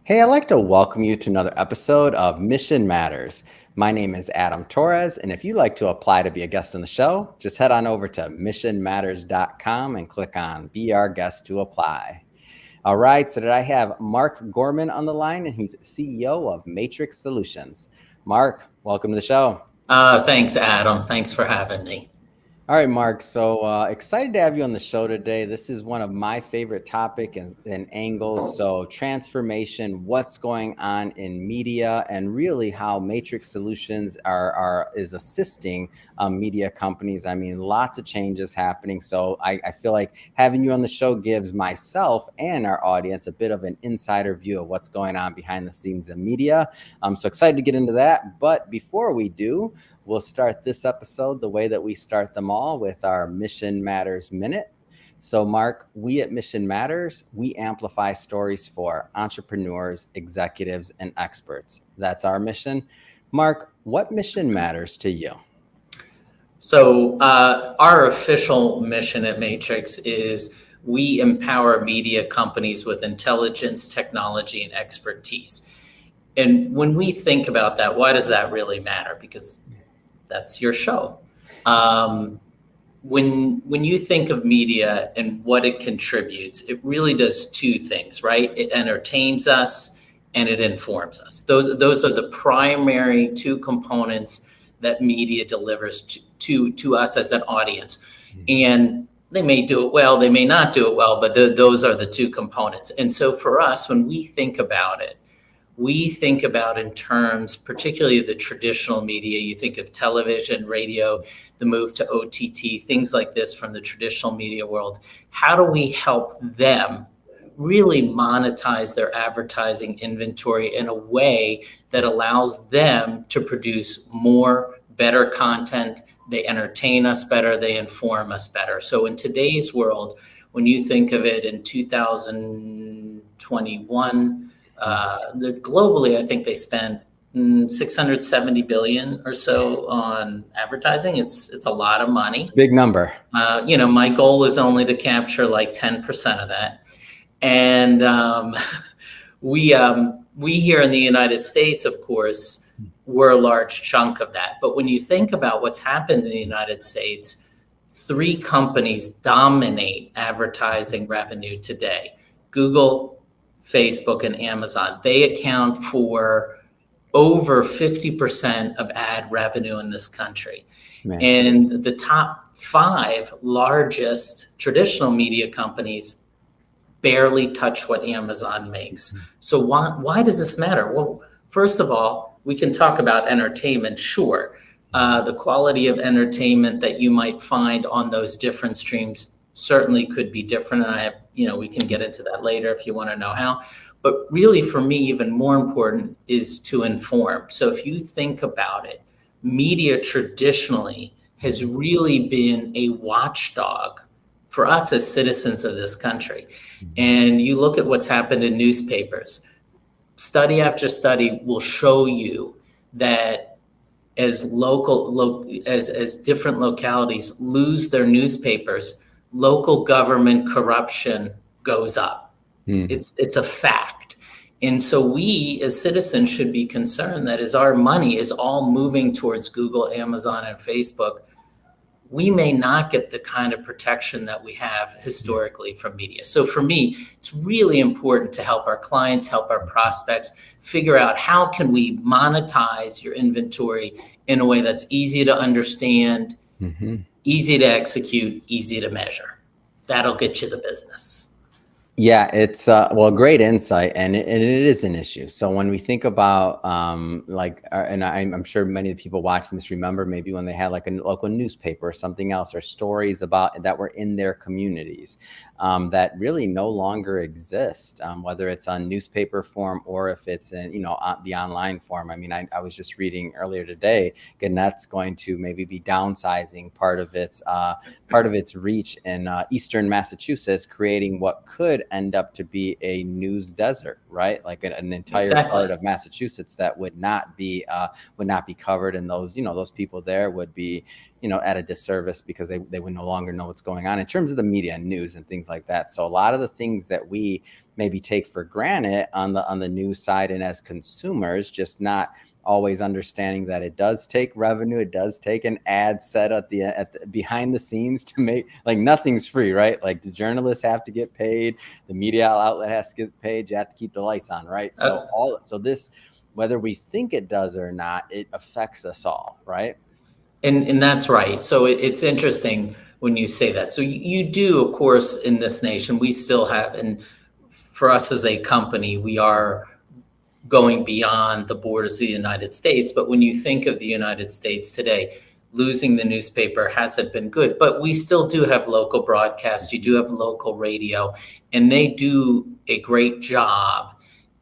Hey, I'd like to welcome you to another episode of Mission Matters. My name is Adam Torres, and if you'd like to apply to be a guest on the show, just head on over to missionmatters.com and click on Be Our Guest to apply. All right, so today I have Mark Gorman on the line, and he's CEO of Matrix Solutions. Mark, welcome to the show. Thanks, Adam. Thanks for having me. All right, Mark. So excited to have you on the show today. This is one of my favorite topic and angles. So transformation, what's going on in media, and really how Matrix Solutions is assisting media companies. I mean, lots of changes happening. So I feel like having you on the show gives myself and our audience a bit of an insider view of what's going on behind the scenes in media. I'm so excited to get into that. But before we do, we'll start this episode the way that we start them all with our Mission Matters Minute. So, Mark, we at Mission Matters, we amplify stories for entrepreneurs, executives, and experts. That's our mission. Mark, what mission matters to you? So our official mission at Matrix is we empower media companies with intelligence, technology, and expertise. And when we think about that, why does that really matter? Because that's your show. When you think of media and what it contributes, it really does two things, right? It entertains us and it informs us. Those are the primary two components that media delivers to us as an audience. And they may do it well, they may not do it well, but those are the two components. And so for us, when we think about it, we think about in terms, particularly of the traditional media. You think of television, radio, the move to OTT, things like this from the traditional media world. How do we help them really monetize their advertising inventory in a way that allows them to produce more, better content? They entertain us better, they inform us better. So in today's world, when you think of it in 2021, globally, I think they spent 670 billion or so on advertising. It's a lot of money. It's a big number. My goal is only to capture like 10% of that. And we here in the United States, of course, we're a large chunk of that. But when you think about what's happened in the United States, 3 companies dominate advertising revenue today: Google, Facebook, and Amazon. They account for over 50% of ad revenue in this country. Man. And the top 5 largest traditional media companies barely touch what Amazon makes. So why does this matter? Well, first of all, we can talk about entertainment, sure. The quality of entertainment that you might find on those different streams certainly could be different. And we can get into that later if you want to know how. But really, for me, even more important is to inform. So if you think about it, media traditionally has really been a watchdog for us as citizens of this country. And you look at what's happened in newspapers. Study after study will show you that as different localities lose their newspapers, local government corruption goes up. It's a fact. And so we as citizens should be concerned that as our money is all moving towards Google, Amazon, and Facebook, we may not get the kind of protection that we have historically from media. So for me, it's really important to help our clients, help our prospects figure out how can we monetize your inventory in a way that's easy to understand, easy to execute, easy to measure. That'll get you the business. Yeah, it's great insight, and it is an issue. So when we think about and I'm sure many of the people watching this remember maybe when they had like a local newspaper or something else, or stories about that were in their communities that really no longer exist, whether it's on newspaper form or if it's in the online form. I mean, I was just reading earlier today, Gannett's going to maybe be downsizing part of its reach in eastern Massachusetts, creating what could end up to be a news desert, right? Like an entire Exactly. part of Massachusetts that would not be covered, and those, those people there would be, at a disservice because they would no longer know what's going on in terms of the media and news and things like that. So a lot of the things that we maybe take for granted on the news side and as consumers, just not always understanding that it does take revenue, it does take an ad set at the behind the scenes to make, like, nothing's free, right? Like the journalists have to get paid, the media outlet has to get paid, you have to keep the lights on, right? So this, whether we think it does or not, it affects us all, right? And that's right. So it's interesting when you say that. So you do, of course, in this nation, we still have, and for us as a company, we are going beyond the borders of the United States. But when you think of the United States today, losing the newspaper hasn't been good. But we still do have local broadcast. You do have local radio, and they do a great job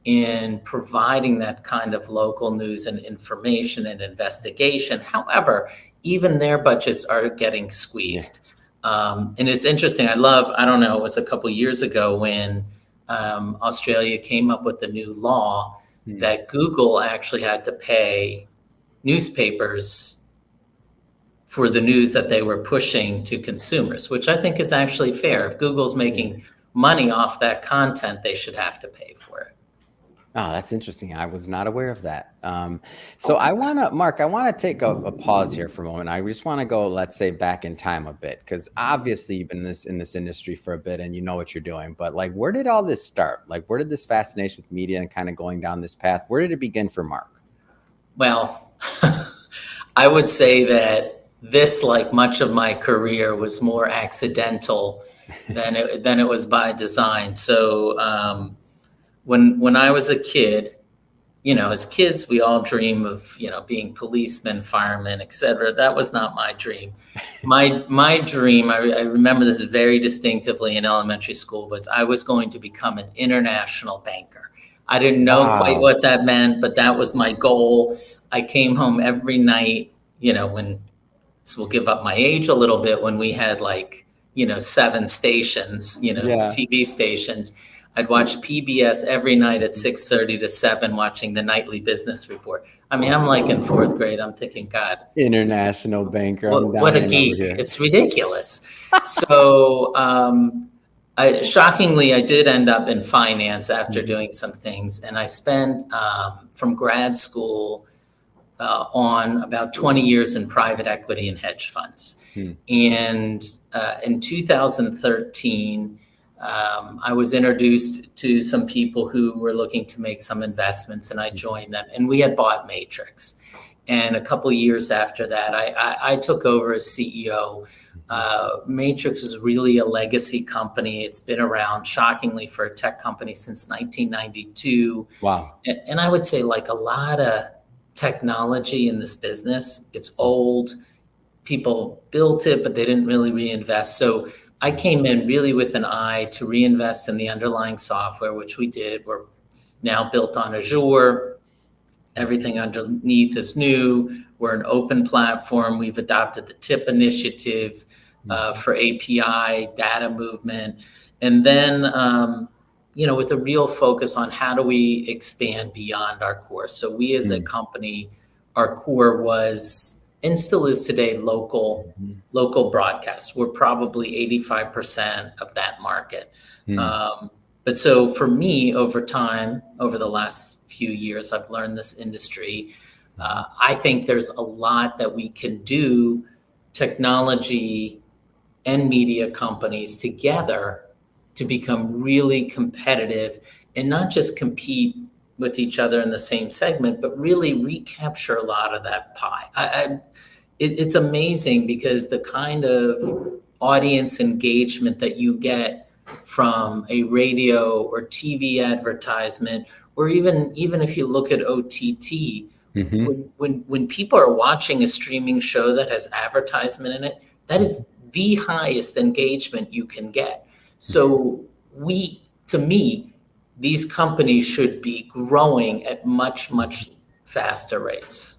in providing that kind of local news and information and investigation. However, even their budgets are getting squeezed. And it's interesting. I don't know, it was a couple years ago when Australia came up with a new law that Google actually had to pay newspapers for the news that they were pushing to consumers, which I think is actually fair. If Google's making money off that content, they should have to pay for it. Oh, that's interesting. I was not aware of that. So Mark, I want to take a pause here for a moment. I just want to go, let's say, back in time a bit, because obviously you've been in this industry for a bit and you know what you're doing. But like, where did all this start? Like, where did this fascination with media and kind of going down this path? Where did it begin for Mark? Well, I would say that this, like much of my career, was more accidental than it was by design. So when I was a kid, as kids, we all dream of, being policemen, firemen, etc. That was not my dream. My dream, I remember this very distinctively in elementary school, was I was going to become an international banker. I didn't know quite what that meant, but that was my goal. I came home every night, so we'll give up my age a little bit, when we had 7 stations, TV stations. I'd watch PBS every night at 6:30 to 7, watching the nightly business report. I mean, I'm like in 4th grade. I'm thinking, God, international banker. What a geek. It's ridiculous. So shockingly, I did end up in finance after doing some things. And I spent from grad school on about 20 years in private equity and hedge funds. And in 2013, I was introduced to some people who were looking to make some investments, and I joined them. And we had bought Matrix. And a couple of years after that, I took over as CEO. Matrix is really a legacy company. It's been around, shockingly, for a tech company since 1992. Wow. And I would say, like a lot of technology in this business, it's old. People built it, but they didn't really reinvest. So I came in really with an eye to reinvest in the underlying software, which we did. We're now built on Azure. Everything underneath is new. We're an open platform. We've adopted the TIP initiative for API, data movement. And then, with a real focus on how do we expand beyond our core. So we as a company, our core was, and still is today, local broadcasts. We're probably 85% of that market. But so for me, over time, over the last few years, I've learned this industry. I think there's a lot that we can do, technology and media companies together, to become really competitive and not just compete with each other in the same segment, but really recapture a lot of that pie. It's amazing because the kind of audience engagement that you get from a radio or TV advertisement, or even if you look at OTT, when people are watching a streaming show that has advertisement in it, that is the highest engagement you can get. So to me, these companies should be growing at much, much faster rates.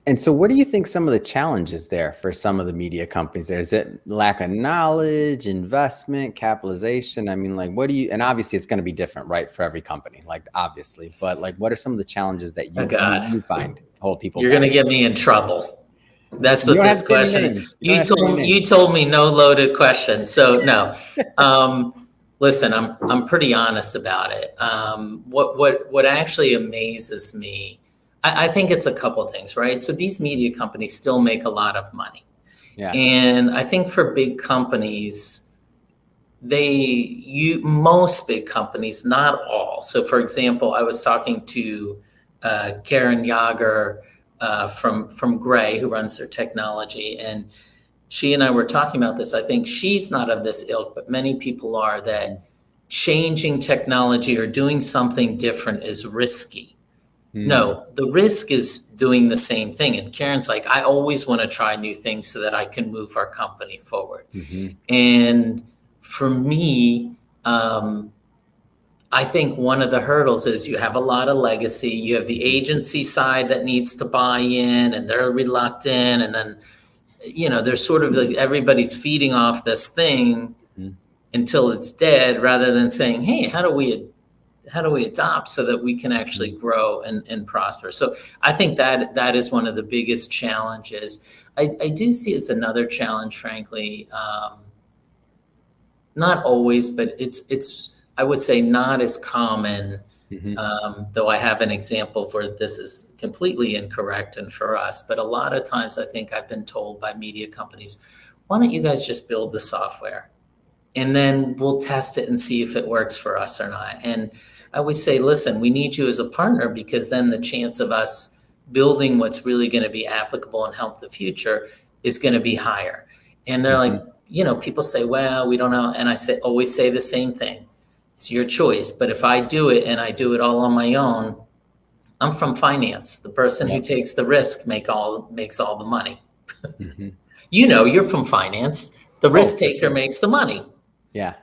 And so what do you think some of the challenges there for some of the media companies there? Is it lack of knowledge, investment, capitalization? I mean, like, what do you, and obviously it's going to be different, right, for every company, like obviously, but like, what are some of the challenges that Oh God, you find hold people you're gonna back? get me in trouble. That's You what don't have this to say any question. names. You don't have to say any You names. told me no loaded question, so no. Listen, I'm pretty honest about it. What actually amazes me, I think it's a couple of things, right? So these media companies still make a lot of money, Yeah. and I think for big companies, most big companies, not all. So, for example, I was talking to Karen Yager from Gray, who runs their technology, and she and I were talking about this. I think she's not of this ilk, but many people are, that changing technology or doing something different is risky. Mm. No, the risk is doing the same thing. And Karen's like, I always want to try new things so that I can move our company forward. Hmm. And for me, I think one of the hurdles is you have a lot of legacy. You have the agency side that needs to buy in and they're reluctant. And then, there's sort of like everybody's feeding off this thing until it's dead rather than saying, hey, how do we adopt so that we can actually grow and prosper? So I think that is one of the biggest challenges. I do see as another challenge, frankly, not always, but it's I would say not as common. Hmm. Though I have an example where this is completely incorrect and for us, but a lot of times I think I've been told by media companies, why don't you guys just build the software and then we'll test it and see if it works for us or not? And I always say, listen, we need you as a partner because then the chance of us building what's really going to be applicable and help the future is going to be higher. And they're like, Hmm. people say, well, we don't know. And I always say the same thing. It's your choice. But if I do it and I do it all on my own, I'm from finance. The person who Yep. takes the risk makes all the money. Hmm. You're from finance. The Oh, risk for taker sure. makes the money. Yeah.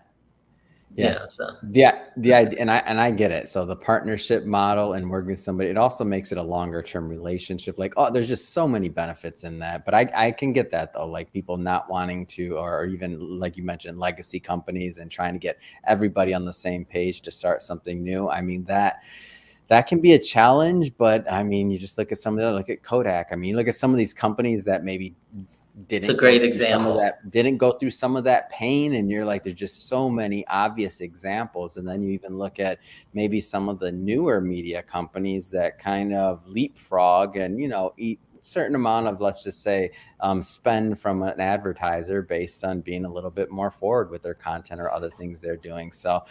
Yeah. So The idea, and I get it. So the partnership model and working with somebody, it also makes it a longer term relationship. Like, oh, there's just so many benefits in that. But I can get that though, like people not wanting to, or even like you mentioned, legacy companies and trying to get everybody on the same page to start something new. I mean, that can be a challenge, but I mean, you just look at some of the, look at Kodak. I mean, you look at some of these companies that maybe it's a great example. didn't go through some of that pain, and you're like, there's just so many obvious examples. And then you even look at maybe some of the newer media companies that kind of leapfrog and eat certain amount of, let's just say, spend from an advertiser based on being a little bit more forward with their content or other things they're doing. So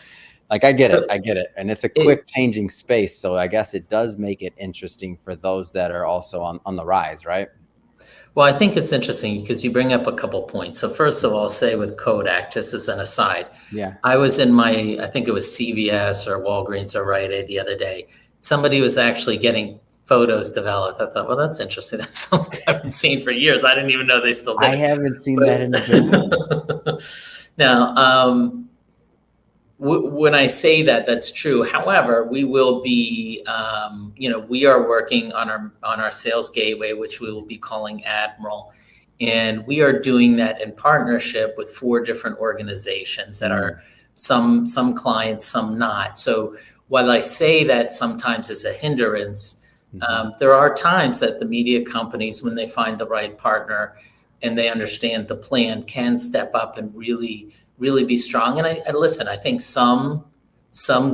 like, So I get it, and it's a it, quick changing space, so I guess it does make it interesting for those that are also on the rise, right? well, I think it's interesting because you bring up a couple points. So first of all, say with Kodak, just as an aside, Yeah. I was in I think it was CVS or Walgreens or Rite Aid the other day. Somebody was actually getting photos developed. I thought, well, that's interesting. That's something I haven't seen for years. I didn't even know they still did I it. haven't seen that in a bit either. But now, when I say that, that's true. However, we will be, we are working on our sales gateway, which we will be calling Admiral, and we are doing that in partnership with 4 different organizations that Mm. are some clients, some not. So while I say that sometimes is a hindrance, Mhm. there are times that the media companies, when they find the right partner and they understand the plan, can step up and really be strong. And I listen, I think some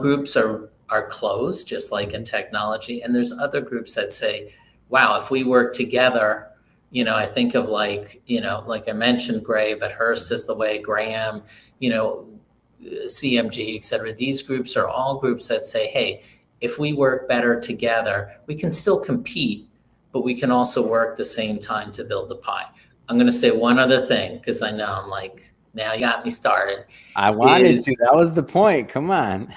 groups are closed, just like in Mhm. technology, and there's other groups that say, wow, if we work together, I think of like I mentioned Gray, but Hearst is the way, Graham, you know, CMG, et cetera. These groups are all groups that say, hey, if we work better together, we can still compete, but we can also work the same time to build the pie. I'm going to say one other thing because I know I'm like, now you got me started, I wanted to. is That was the point. Come on.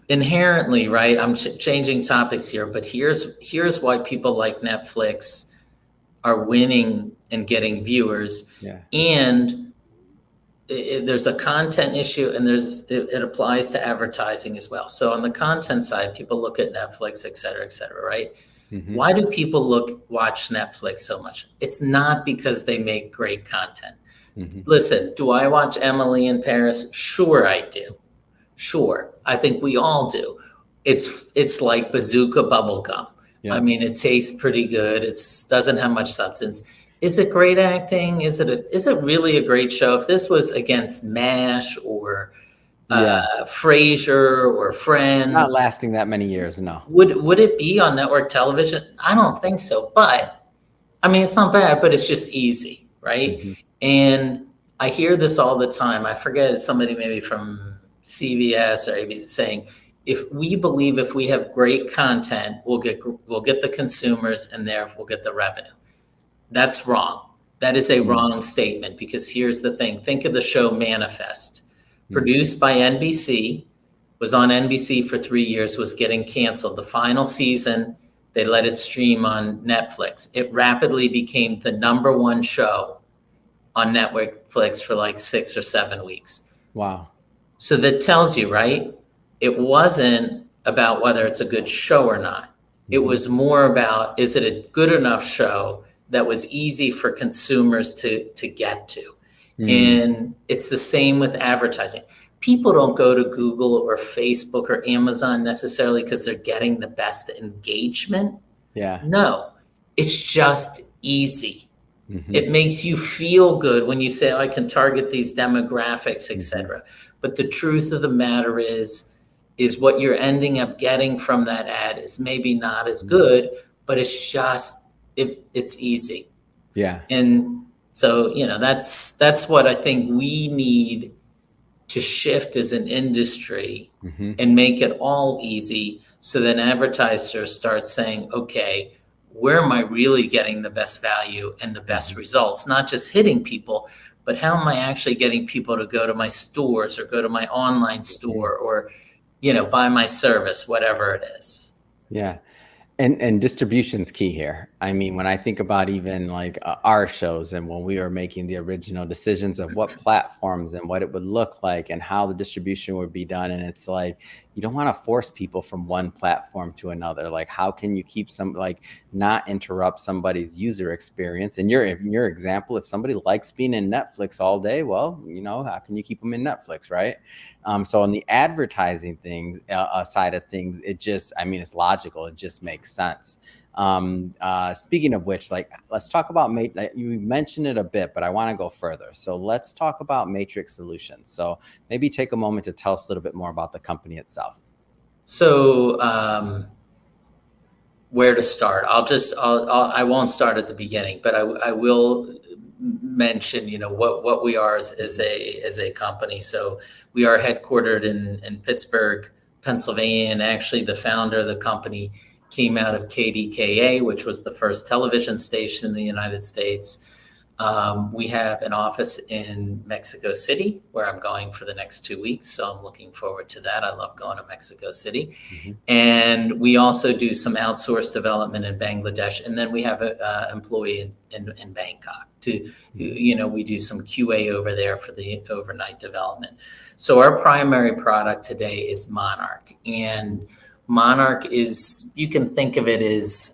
inherently, right? I'm changing topics here, but here's why people like Netflix are winning and getting viewers. Yeah. And there's a content issue, and it applies to advertising as well. So on the content side, people look at Netflix, et cetera, right? Hmm. Why do people watch Netflix so much? It's not because they make great content. Hmm. Listen, do I watch Emily in Paris? Sure, I do. Sure, I think we all do. It's like bazooka bubble gum. I Yep. mean, it tastes pretty good. It doesn't have much substance. Is it great acting? Is it really a great show? If this was against MASH or Yeah. Frasier or Not Friends, lasting that many years. No. would it be on network television? I don't think so. But I mean, it's not bad, but it's just easy, right? Hmm. And I hear this all the time. I forget, somebody maybe from CBS or ABC saying, if we believe if we have great content, we'll get the consumers and therefore we'll get the revenue. That's wrong. That is a wrong statement because here's the thing. Think of the show Manifest, Mm-hmm. produced by NBC, was on NBC for 3 years, was getting canceled. The final season, they let it stream on Netflix. It rapidly became the number one show on Netflix for like 6 or 7 weeks. Wow. So that tells you, right? It wasn't about whether it's a good show or not. It Hmm. was more about, is it a good enough show that was easy for consumers to get to? Mm. And it's the same with advertising. People don't go to Google or Facebook or Amazon necessarily because they're getting the best engagement. Yeah. No, it's just easy. Hmm. It makes you feel good when you say, oh, I can target these demographics, Hmm. etc. But the truth of the matter is what you're ending up getting from that ad is maybe not as good, but it's just, if it's easy. Yeah. And so, that's what I think we need to shift as an industry Hmm. and make it all easy so then advertisers start saying, okay, where am I really getting the best value and the best Hmm. results? Not just hitting people, but how am I actually getting people to go to my stores or go to my online store or, buy my service, whatever it is. Yeah. And distribution's key here. I mean, when I think about even like our shows and when we were making the original decisions of what platforms and what it would look like and how the distribution would be done, and it's like you don't want to force people from one platform to another. Like, how can you keep some like not interrupt somebody's user experience? And in your example, if somebody likes being in Netflix all day, well, how can you keep them in Netflix, right? So on the advertising things side of things, I mean, it's logical. It just makes sense. Speaking of which, like, let's talk about you mentioned it a bit, but I want to go further. So let's talk about Matrix Solutions. So maybe take a moment to tell us a little bit more about the company itself. So, where to start? I won't start at the beginning, but I will mention, what we are as a company. So we are headquartered in Pittsburgh, Pennsylvania, and actually the founder of the company came out of KDKA, which was the first television station in the United States. We have an office in Mexico City where I'm going for the next 2 weeks. So I'm looking forward to that. I love going to Mexico City. Mm-hmm. And we also do some outsourced development in Bangladesh. And then we have an employee in Bangkok we do some QA over there for the overnight development. So our primary product today is Monarch. And Monarch you can think of it as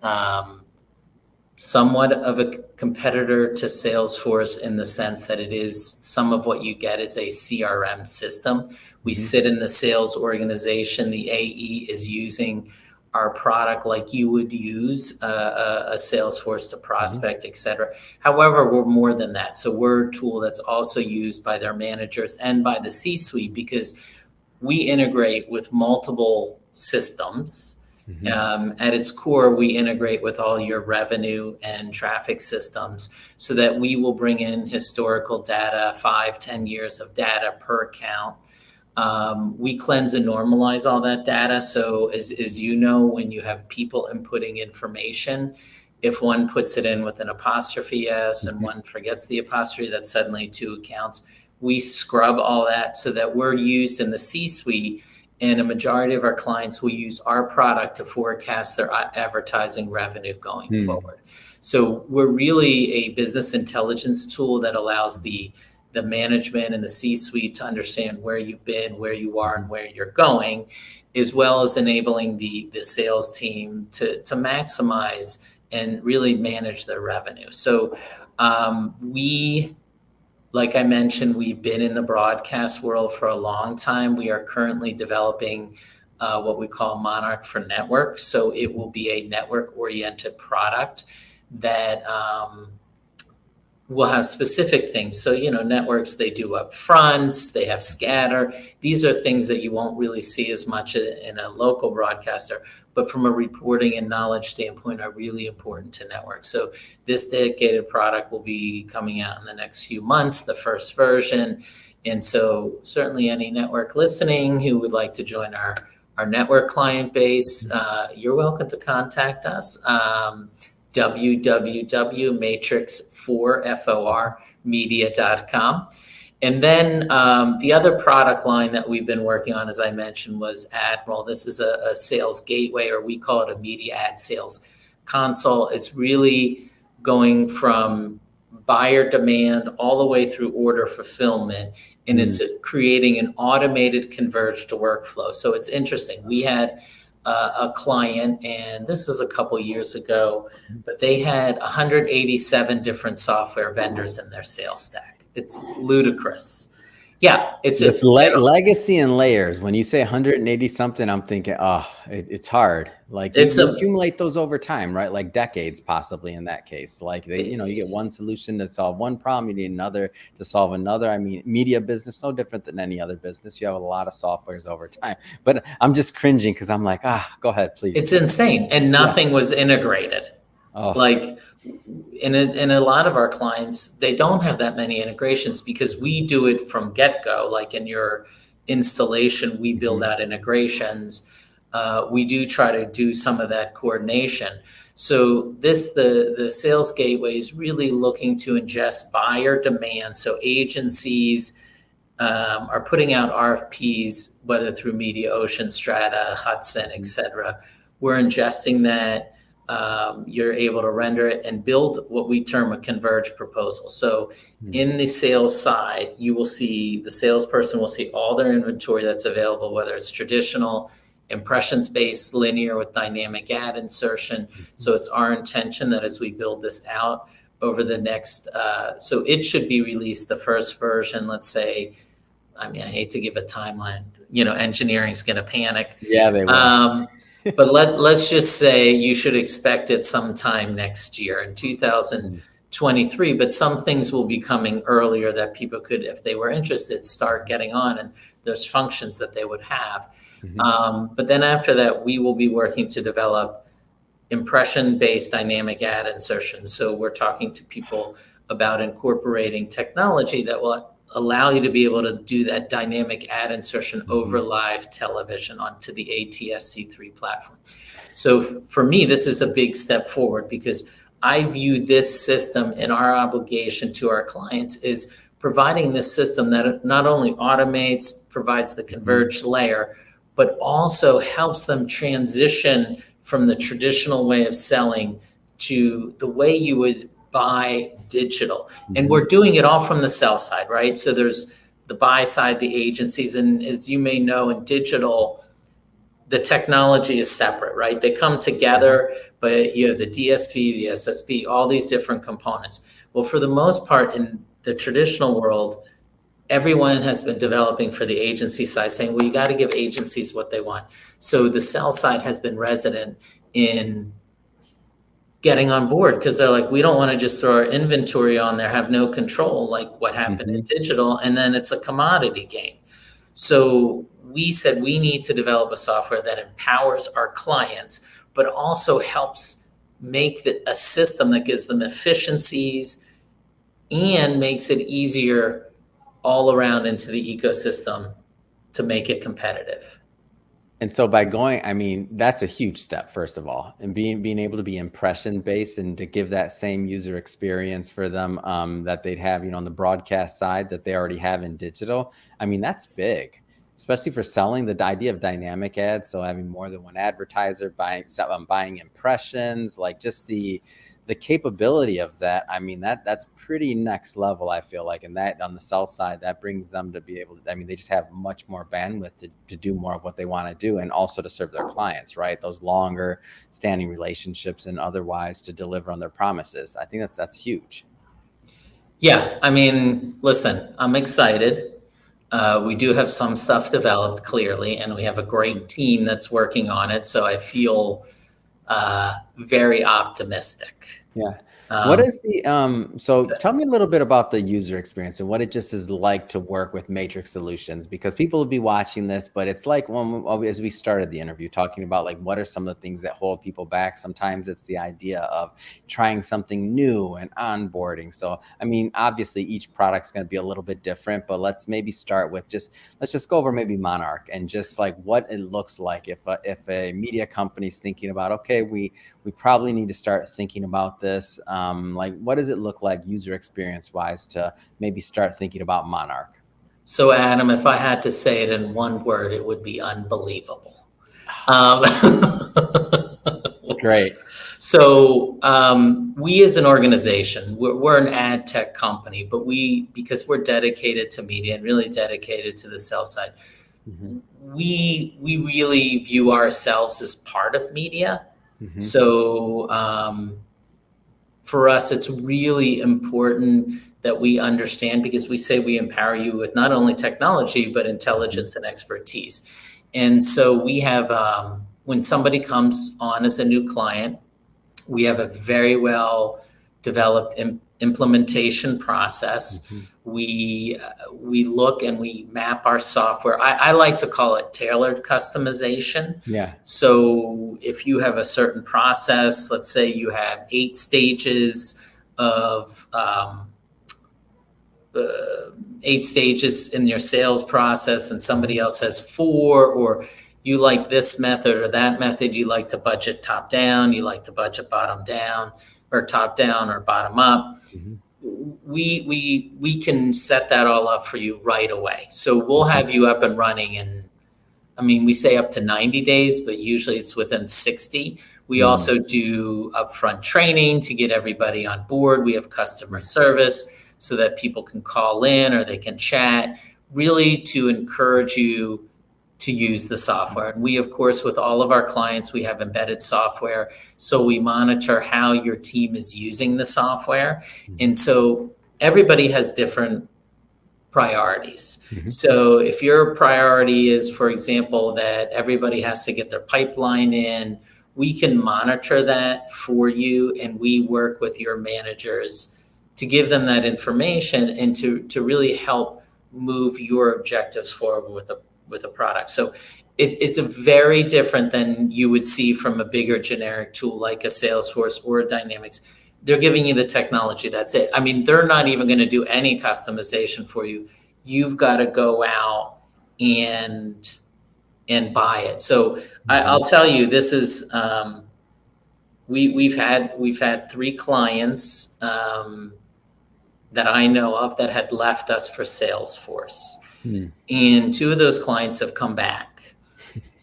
somewhat of a competitor to Salesforce in the sense that it is some of what you get is a CRM system. We Mm-hmm. sit in the sales organization. The AE is using our product like you would use a Salesforce to prospect, et cetera. However, we're more than that. So we're a tool that's also used by their managers and by the C-suite because we integrate with multiple systems. Mm-hmm. At its core, we integrate with all your revenue and traffic systems so that we will bring in historical data, 5-10 years of data per account. We cleanse and normalize all that data. So as you know, when you have people inputting information, if one puts it in with an apostrophe S and one forgets the apostrophe, that's suddenly 2 accounts. We scrub all that so that we're used in the C-suite, and a majority of our clients will use our product to forecast their advertising revenue going forward. So we're really a business intelligence tool that allows the the management and the C-suite to understand where you've been, where you are, and where you're going, as well as enabling the sales team to maximize and really manage their revenue. So like I mentioned, we've been in the broadcast world for a long time. We are currently developing what we call Monarch for Network. So it will be a network-oriented product that will have specific things. So, networks, they do upfronts, they have scatter. These are things that you won't really see as much in a local broadcaster, but from a reporting and knowledge standpoint are really important to networks. So this dedicated product will be coming out in the next few months, the first version. And so certainly any network listening who would like to join our network client base, you're welcome to contact us. www.matrix4media.com. And then the other product line that we've been working on, as I mentioned, was Admiral. This is a sales gateway, or we call it a media ad sales console. It's really going from buyer demand all the way through order fulfillment, and it's creating an automated converged workflow. So it's interesting. We had a client, and this is a couple years ago, but they had 187 different software vendors in their sales stack. It's ludicrous. Yeah, it's legacy and layers. When you say 180 something, I'm thinking, it's hard. Like you accumulate those over time, right? Like decades, possibly in that case. Like you get one solution to solve one problem, you need another to solve another. I mean, media business, no different than any other business. You have a lot of softwares over time. But I'm just cringing because I'm like, go ahead, please. It's insane, and nothing was integrated. Like in a lot of our clients, they don't have that many integrations because we do it from get-go. Like in your installation, we build out integrations. We do try to do some of that coordination. So the sales gateway is really looking to ingest buyer demand. So agencies are putting out RFPs, whether through MediaOcean, Strata, Hudson, et cetera. We're ingesting that. You're able to render it and build what we term a converged proposal. So in the sales side, the salesperson will see all their inventory that's available, whether it's traditional, impressions-based, linear with dynamic ad insertion. So it's our intention that as we build this out over the next, so it should be released, the first version, let's say, I hate to give a timeline, engineering's going to panic. Yeah, they will. But let's just say you should expect it sometime next year in 2023. But some things will be coming earlier that people could, if they were interested, start getting on, and there's functions that they would have. But then after that, we will be working to develop impression-based dynamic ad insertion. So we're talking to people about incorporating technology that will allow you to be able to do that dynamic ad insertion over live television onto the ATSC3 platform. So for me, this is a big step forward because I view this system and our obligation to our clients is providing this system that not only automates, provides the converged layer, but also helps them transition from the traditional way of selling to the way you would buy digital. And we're doing it all from the sell side, right? So there's the buy side, the agencies, and as you may know, in digital, the technology is separate, right? They come together, but you have the DSP, the SSP, all these different components. Well, for the most part, in the traditional world, everyone has been developing for the agency side, saying, well, you got to give agencies what they want. So the sell side has been resident in getting on board because they're like, we don't want to just throw our inventory on there, have no control, like what happened in digital, and then it's a commodity game. So we said we need to develop a software that empowers our clients, but also helps make a system that gives them efficiencies and makes it easier all around into the ecosystem to make it competitive. And so by going, that's a huge step, first of all, and being able to be impression based and to give that same user experience for them that they'd have, on the broadcast side that they already have in digital. That's big, especially for selling the idea of dynamic ads. So having more than one advertiser buying impressions, like just the the capability of that, I mean, that's pretty next level, I feel like. And that on the sell side, that brings them to be able to, I mean, they just have much more bandwidth to do more of what they want to do, and also to serve their clients, right? Those longer standing relationships and otherwise to deliver on their promises. I think that's huge. Yeah, I mean, listen, I'm excited. We do have some stuff developed clearly, and we have a great team that's working on it. So I feel very optimistic. Yeah. What Um, is the so tell me a little bit about the user experience and what it just is like to work with Matrix Solutions, because people will be watching this, but it's like as we started the interview talking about like what are some of the things that hold people back. Sometimes it's the idea of trying something new and onboarding. So I mean, obviously each product's going to be a little bit different, but let's maybe start with let's just go over maybe Monarch and just like what it looks like if a media company's thinking about, okay, we probably need to start thinking about this. Like, what does it look like user experience wise to maybe start thinking about Monarch? so Adam, if I had to say it in one word, it would be unbelievable. Um, It's great. so we as an organization, we're an ad tech company, but because we're dedicated to media and really dedicated to the sell side, Mm-hmm. we really view ourselves as part of media. Mm-hmm. So for us, it's really important that we understand, because we say we empower you with not only technology, but intelligence and expertise. And so we have, when somebody comes on as a new client, we have a very well developed implementation process. Mm-hmm. We look and we map our software. I like to call it tailored customization. Yeah. So if you have a certain process, let's say you have 8 stages of 8 stages in your sales process, and somebody else has 4, or you like this method or that method, you like to budget top down, you like to budget bottom down, or top down or bottom up. Mm-hmm. We can set that all up for you right away. So we'll have you up and running in, I mean, we say up to 90 days, but usually it's within 60. We also do upfront training to get everybody on board. We have customer service so that people can call in or they can chat, really to encourage you to use the software. And we, of course, with all of our clients, we have embedded software. So we monitor how your team is using the software. And so everybody has different priorities. Mm-hmm. So if your priority is, for example, that everybody has to get their pipeline in, we can monitor that for you, and we work with your managers to give them that information and to really help move your objectives forward with a product. So it's a very different than you would see from a bigger generic tool like a Salesforce or a Dynamics. They're giving you the technology. That's it. I mean, they're not even going to do any customization for you. You've got to go out and buy it. So I'll tell you, this is we've had 3 clients that I know of that had left us for Salesforce. And 2 of those clients have come back.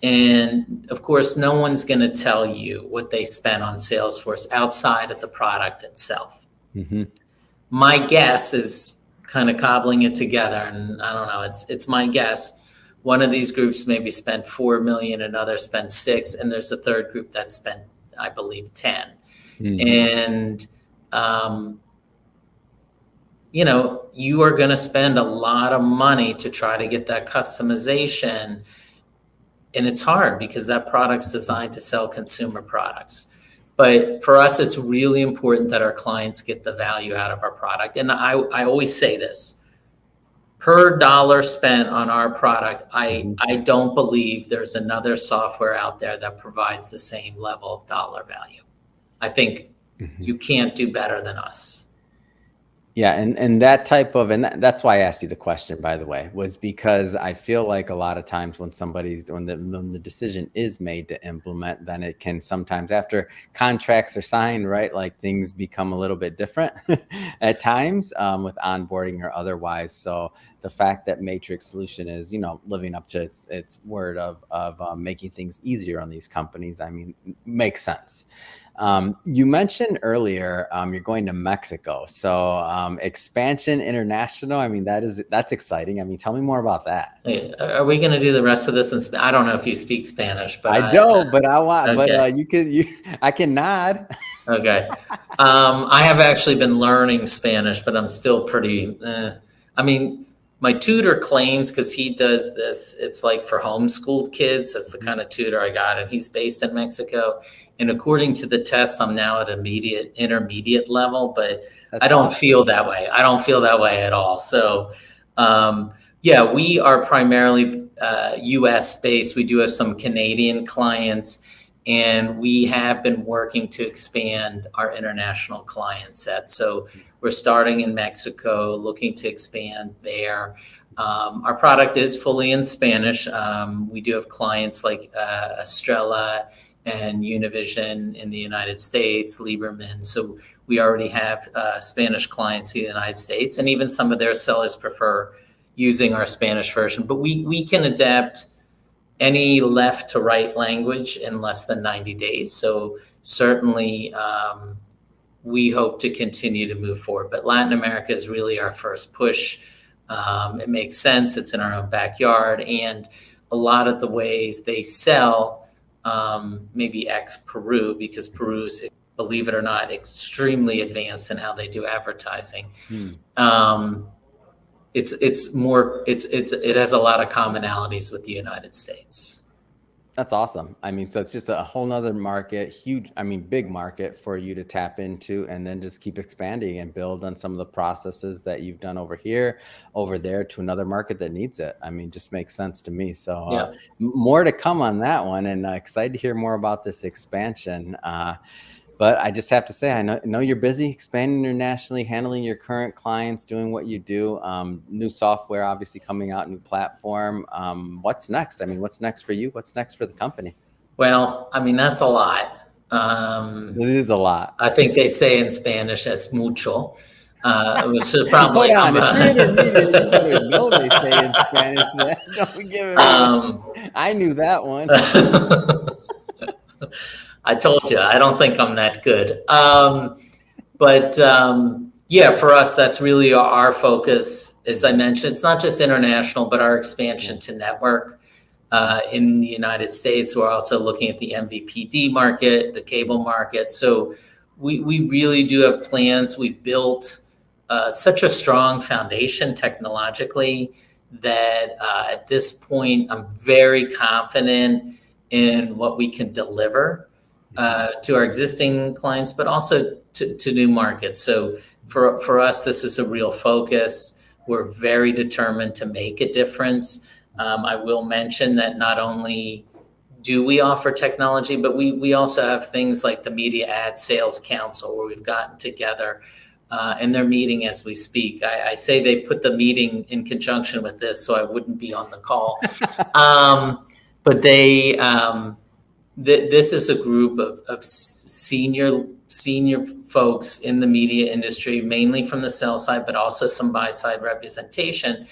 And of course, no one's going to tell you what they spent on Salesforce outside of the product itself. Mm-hmm. My guess is kind of cobbling it together, and I don't know, it's my guess. One of these groups maybe spent 4 million, another spent 6, and there's a third group that spent, I believe, 10. And you know, you are going to spend a lot of money to try to get that customization. And it's hard because that product's designed to sell consumer products. But for us, it's really important that our clients get the value out of our product. And I always say this, per dollar spent on our product, I don't believe there's another software out there that provides the same level of dollar value. I think you can't do better than us. Yeah, and that type of, and that's why I asked you the question, by the way, was because I feel like a lot of times when when the decision is made to implement, then it can sometimes, after contracts are signed, right, like things become a little bit different at times with onboarding or otherwise. So the fact that Matrix Solution is, living up to its word of making things easier on these companies, I mean, makes sense. You mentioned earlier you're going to Mexico, so expansion international. I mean, that's exciting. I mean, tell me more about that. Hey, are we going to do the rest of this in I don't know if you speak Spanish, but I don't, but I want, but okay. I can nod. Okay. I have actually been learning Spanish, but I'm still pretty, I mean, my tutor claims, because he does this, it's like for homeschooled kids. That's the kind of tutor I got, and he's based in Mexico. And according to the tests, I'm now at intermediate level, but I That's don't awesome. feel that way. I don't feel that way at all. So, yeah, we are primarily US based. We do have some Canadian clients, and we have been working to expand our international client set. So we're starting in Mexico, looking to expand there. Our product is fully in Spanish. We do have clients like Estrella and Univision in the United States, Lieberman. So we already have Spanish clients in the United States, and even some of their sellers prefer using our Spanish version. But we can adapt any left to right language in less than 90 days. So certainly we hope to continue to move forward. But Latin America is really our first push. It makes sense. It's in our own backyard. And a lot of the ways they sell, maybe Peru, because Peru is, believe it or not, extremely advanced in how they do advertising. It has a lot of commonalities with the United States. That's awesome. I mean, so it's just a whole nother market, huge, I mean, big market for you to tap into, and then just keep expanding and build on some of the processes that you've done over here, over there, to another market that needs it. I mean, just makes sense to me. So Yeah. more to come on that one, and excited to hear more about this expansion. But I just have to say, I know you're busy expanding internationally, handling your current clients, doing what you do. New software obviously coming out, new platform. What's next? I mean, what's next for you? What's next for the company? Well, I mean, that's a lot. It is a lot. I think they say in Spanish, es mucho, which is probably. Hold on, if you're intermediate, you better know they say in Spanish that. Don't be giving me that. I knew that one. I told you, I don't think I'm that good. But yeah, for us, that's really our focus. As I mentioned, it's not just international, but our expansion to network in the United States. We're also looking at the MVPD market, the cable market. So we really do have plans. We've built such a strong foundation technologically that at this point, I'm very confident in what we can deliver to our existing clients, but also to new markets. So for us, this is a real focus. We're very determined to make a difference. I will mention that not only do we offer technology, but we also have things like the Media Ad Sales Council, where we've gotten together and they're meeting as we speak. I say they put the meeting in conjunction with this, so I wouldn't be on the call. But they, this is a group of senior folks in the media industry, mainly from the sell side, but also some buy side representation.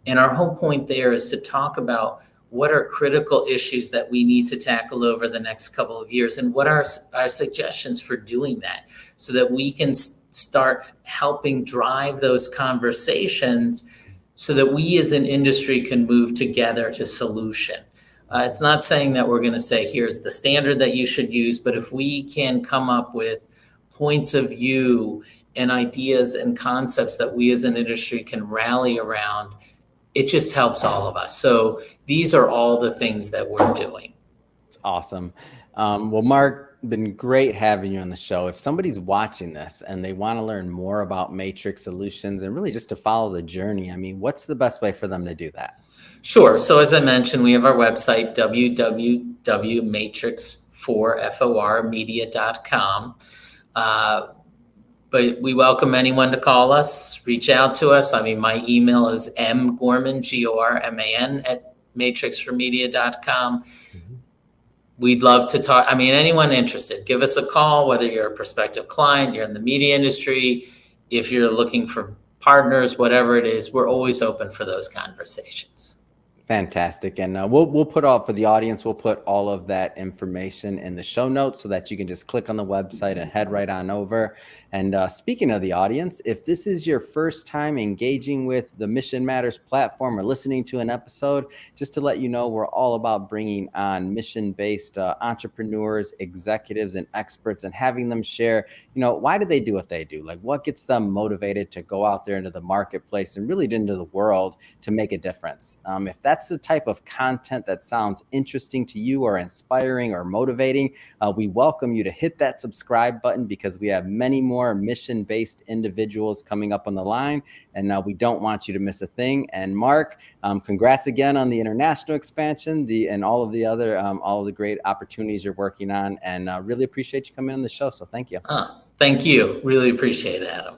And our whole point there is to talk about what are critical issues that we need to tackle over the next couple of years, and what are our suggestions for doing that, so that we can start helping drive those conversations, so that we as an industry can move together to solution. It's not saying that we're going to say, here's the standard that you should use, but if we can come up with points of view and ideas and concepts that we as an industry can rally around, it just helps all of us. So these are all the things that we're doing. It's awesome. Well, Mark, been great having you on the show. If somebody's watching this and they want to learn more about Matrix Solutions and really just to follow the journey, I mean, what's the best way for them to do that? Sure. So as I mentioned, we have our website, www.matrix4media.com. But we welcome anyone to call us, reach out to us. I mean, my email is mgorman, Gorman, @matrix4media.com. We'd love to talk. I mean, anyone interested, give us a call, whether you're a prospective client, you're in the media industry, if you're looking for partners, whatever it is, we're always open for those conversations. Fantastic. And we'll put all for the audience, we'll put all of that information in the show notes so that you can just click on the website and head right on over. And speaking of the audience, if this is your first time engaging with the Mission Matters platform or listening to an episode, just to let you know, we're all about bringing on mission-based entrepreneurs, executives, and experts and having them share, why do they do what they do? Like what gets them motivated to go out there into the marketplace and really into the world to make a difference. If that's the type of content that sounds interesting to you or inspiring or motivating, we welcome you to hit that subscribe button because we have many more mission-based individuals coming up on the line, and we don't want you to miss a thing. And Mark, congrats again on the international expansion, and all of the great opportunities you're working on, and really appreciate you coming on the show. So thank you. Thank you. Really appreciate it, Adam.